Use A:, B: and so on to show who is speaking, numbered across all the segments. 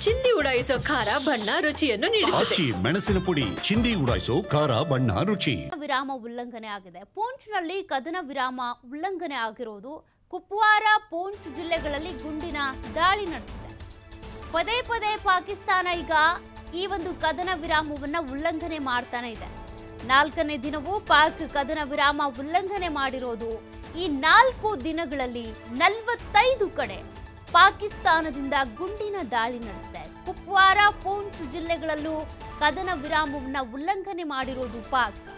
A: ಚಿಂದಿ ಉಡಾಯಿಸೋ ಖಾರ ಬಣ್ಣ ರುಚಿಯನ್ನು ನೀಡುತ್ತದೆ.
B: ಆಚಿ ಮೆಣಸಿನ ಪುಡಿ ಚಿಂದಿ ಉಡಾಯಿಸೋ ಖಾರ ಬಣ್ಣ ರುಚಿ.
C: ವಿರಾಮ ಉಲ್ಲಂಘನೆ ಆಗಿದೆ. ಪೂಂಚ್ನಲ್ಲಿ ಕದನ ವಿರಾಮ ಉಲ್ಲಂಘನೆ ಆಗಿರೋದು. ಕುಪ್ವಾರ, ಪೂಂಚ್ ಜಿಲ್ಲೆಗಳಲ್ಲಿ ಗುಂಡಿನ ದಾಳಿ ನಡೆದಿದೆ. ಪದೇ ಪದೇ ಪಾಕಿಸ್ತಾನ ಈಗ ಈ ಒಂದು ಕದನ ವಿರಾಮವನ್ನ ಉಲ್ಲಂಘನೆ ಮಾಡ್ತಾನೆ ಇದೆ. 4ನೇ ದಿನವೂ ಪಾಕ್ ಕದನ ವಿರಾಮ ಉಲ್ಲಂಘನೆ ಮಾಡಿರೋದು. ಈ 4 ದಿನಗಳಲ್ಲಿ 45 ಕಡೆ ಪಾಕಿಸ್ತಾನದಿಂದ ಗುಂಡಿನ ದಾಳಿ ನಡೆದಿದೆ. ಕುಪ್ವಾರ, ಪೂಂಚ್ ಜಿಲ್ಲೆಗಳಲ್ಲೂ ಕದನ ವಿರಾಮವನ್ನ ಉಲ್ಲಂಘನೆ ಮಾಡಿರೋದು ಪಾಕ್.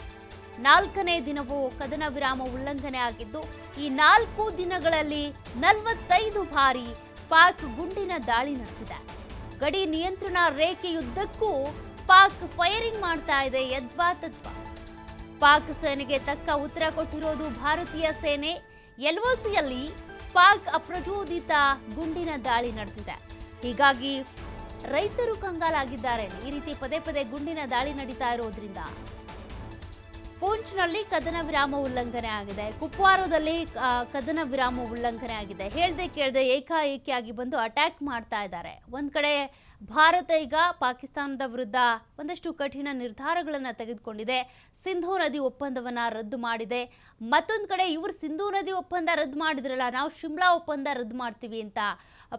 C: 4ನೇ ದಿನವೂ ಕದನ ವಿರಾಮ ಉಲ್ಲಂಘನೆ ಆಗಿದ್ದು, ಈ 4 ದಿನಗಳಲ್ಲಿ 45 ಬಾರಿ ಪಾಕ್ ಗುಂಡಿನ ದಾಳಿ ನಡೆಸಿದೆ. ಗಡಿ ನಿಯಂತ್ರಣ ರೇಖೆಯುದ್ದಕ್ಕೂ ಪಾಕ್ ಫೈರಿಂಗ್ ಮಾಡ್ತಾ ಇದೆ ಯದ್ವಾತದ್ವಾ. ಪಾಕ್ ಸೇನೆಗೆ ತಕ್ಕ ಉತ್ತರ ಕೊಟ್ಟಿರೋದು ಭಾರತೀಯ ಸೇನೆ. LOCಯಲ್ಲಿ ಪಾಕ್ ಅಪ್ರಚೋದಿತ ಗುಂಡಿನ ದಾಳಿ ನಡೆದಿದೆ. ಹೀಗಾಗಿ ರೈತರು ಕಂಗಾಲಾಗಿದ್ದಾರೆ. ಈ ರೀತಿ ಪದೇ ಪದೇ ಗುಂಡಿನ ದಾಳಿ ನಡೀತಾ ಇರೋದ್ರಿಂದ ಪೂಂಚ್ನಲ್ಲಿ ಕದನ ವಿರಾಮ ಉಲ್ಲಂಘನೆ ಆಗಿದೆ. ಕುಪ್ವಾರದಲ್ಲಿ ಕದನ ವಿರಾಮ ಉಲ್ಲಂಘನೆ ಆಗಿದೆ. ಹೇಳ್ದೆ ಕೇಳ್ದೆ ಏಕಾಏಕಿಯಾಗಿ ಬಂದು ಅಟ್ಯಾಕ್ ಮಾಡ್ತಾ ಇದ್ದಾರೆ. ಒಂದ್ ಕಡೆ ಭಾರತ ಈಗ ಪಾಕಿಸ್ತಾನದ ವಿರುದ್ಧ ಒಂದಷ್ಟು ಕಠಿಣ ನಿರ್ಧಾರಗಳನ್ನು ತೆಗೆದುಕೊಂಡಿದೆ. ಸಿಂಧೂ ನದಿ ಒಪ್ಪಂದವನ್ನ ರದ್ದು ಮಾಡಿದೆ. ಮತ್ತೊಂದು ಕಡೆ ಇವರು ಸಿಂಧೂ ನದಿ ಒಪ್ಪಂದ ರದ್ದು ಮಾಡಿದ್ರಲ್ಲ, ನಾವು ಶಿಮ್ಲಾ ಒಪ್ಪಂದ ರದ್ದು ಮಾಡ್ತೀವಿ ಅಂತ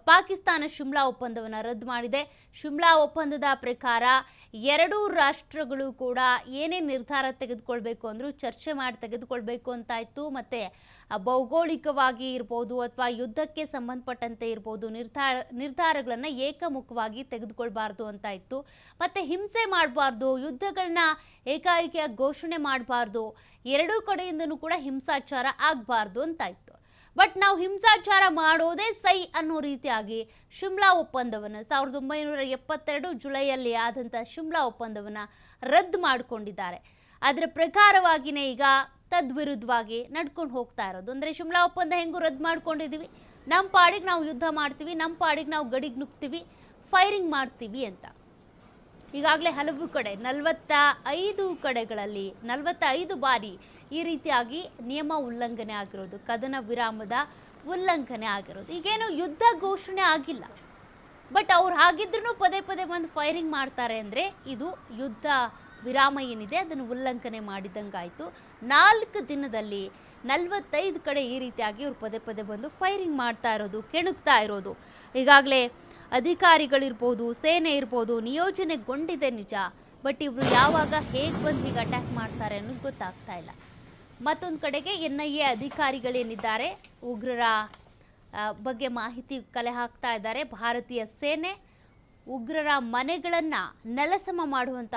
C: ಪಾಕಿಸ್ತಾನ ಶಿಮ್ಲಾ ಒಪ್ಪಂದವನ್ನ ರದ್ದು ಮಾಡಿದೆ. ಶಿಮ್ಲಾ ಒಪ್ಪಂದದ ಪ್ರಕಾರ ಎರಡೂ ರಾಷ್ಟ್ರಗಳು ಕೂಡ ಏನೇ ನಿರ್ಧಾರ ತೆಗೆದುಕೊಳ್ಬೇಕು ಅಂದ್ರೂ ಚರ್ಚೆ ಮಾಡಿ ತೆಗೆದುಕೊಳ್ಬೇಕು ಅಂತ ಇತ್ತು. ಮತ್ತೆ ಭೌಗೋಳಿಕವಾಗಿ ಇರ್ಬೋದು ಅಥವಾ ಯುದ್ಧಕ್ಕೆ ಸಂಬಂಧಪಟ್ಟಂತೆ ಇರ್ಬೋದು ನಿರ್ಧಾರಗಳನ್ನು ಏಕಮುಖವಾಗಿ ತೆಗೆದುಕೊಳ್ಬಾರ್ದು ಅಂತ ಇತ್ತು. ಮತ್ತೆ ಹಿಂಸೆ ಮಾಡಬಾರ್ದು, ಯುದ್ಧಗಳನ್ನ ಏಕಾಏಕಿಯಾಗಿ ಘೋಷಣೆ ಮಾಡಬಾರ್ದು, ಎರಡೂ ಕಡೆಯಿಂದನೂ ಕೂಡ ಹಿಂಸಾಚಾರ ಆಗಬಾರ್ದು ಅಂತ ಇತ್ತು. ಬಟ್ ನಾವು ಹಿಂಸಾಚಾರ ಮಾಡೋದೇ ಸೈ ಅನ್ನೋ ರೀತಿಯಾಗಿ ಶಿಮ್ಲಾ ಒಪ್ಪಂದವನ್ನು 1972 ಜುಲೈಯಲ್ಲಿ ಆದಂಥ ಶಿಮ್ಲಾ ಒಪ್ಪಂದವನ್ನು ರದ್ದು ಮಾಡಿಕೊಂಡಿದ್ದಾರೆ. ಅದರ ಪ್ರಕಾರವಾಗಿಯೇ ಈಗ ತದ್ವಿರುದ್ಧವಾಗಿ ನಡ್ಕೊಂಡು ಹೋಗ್ತಾ ಇರೋದು. ಅಂದರೆ ಶಿಮ್ಲಾ ಒಪ್ಪಂದ ಹೆಂಗೂ ರದ್ದು ಮಾಡ್ಕೊಂಡಿದ್ದೀವಿ, ನಮ್ಮ ಪಾಡಿಗೆ ನಾವು ಯುದ್ಧ ಮಾಡ್ತೀವಿ, ನಮ್ಮ ಪಾಡಿಗೆ ನಾವು ಗಡಿಗೆ ನುಗ್ತೀವಿ, ಫೈರಿಂಗ್ ಮಾಡ್ತೀವಿ ಅಂತ. ಈಗಾಗಲೇ ಹಲವು ಕಡೆ 45 ಕಡೆಗಳಲ್ಲಿ 45 ಬಾರಿ ಈ ರೀತಿಯಾಗಿ ನಿಯಮ ಉಲ್ಲಂಘನೆ ಆಗಿರೋದು, ಕದನ ವಿರಾಮದ ಉಲ್ಲಂಘನೆ ಆಗಿರೋದು. ಈಗೇನು ಯುದ್ಧ ಘೋಷಣೆ ಆಗಿಲ್ಲ, ಬಟ್ ಅವ್ರು ಹಾಗಿದ್ರೂ ಪದೇ ಪದೇ ಬಂದು ಫೈರಿಂಗ್ ಮಾಡ್ತಾರೆ ಅಂದರೆ ಇದು ಯುದ್ಧ ವಿರಾಮ ಏನಿದೆ ಅದನ್ನು ಉಲ್ಲಂಘನೆ ಮಾಡಿದಂಗಾಯಿತು. 4 ದಿನದಲ್ಲಿ 45 ಕಡೆ ಈ ರೀತಿಯಾಗಿ ಇವ್ರು ಪದೇ ಪದೇ ಬಂದು ಫೈರಿಂಗ್ ಮಾಡ್ತಾ ಇರೋದು, ಕೆಣಕ್ತಾ ಇರೋದು. ಈಗಾಗಲೇ ಅಧಿಕಾರಿಗಳಿರ್ಬೋದು, ಸೇನೆ ಇರ್ಬೋದು ನಿಯೋಜನೆಗೊಂಡಿದೆ ನಿಜ, ಬಟ್ ಇವರು ಯಾವಾಗ ಹೇಗೆ ಬಂದು ಹೀಗೆ ಅಟ್ಯಾಕ್ ಮಾಡ್ತಾರೆ ಅನ್ನೋದು ಗೊತ್ತಾಗ್ತಾ ಇಲ್ಲ. ಮತ್ತೊಂದು ಕಡೆಗೆ NIA ಅಧಿಕಾರಿಗಳೇನಿದ್ದಾರೆ ಉಗ್ರರ ಬಗ್ಗೆ ಮಾಹಿತಿ ಕಲೆ ಹಾಕ್ತಾ ಇದ್ದಾರೆ. ಭಾರತೀಯ ಸೇನೆ ಉಗ್ರರ ಮನೆಗಳನ್ನು ನೆಲಸಮ ಮಾಡುವಂಥ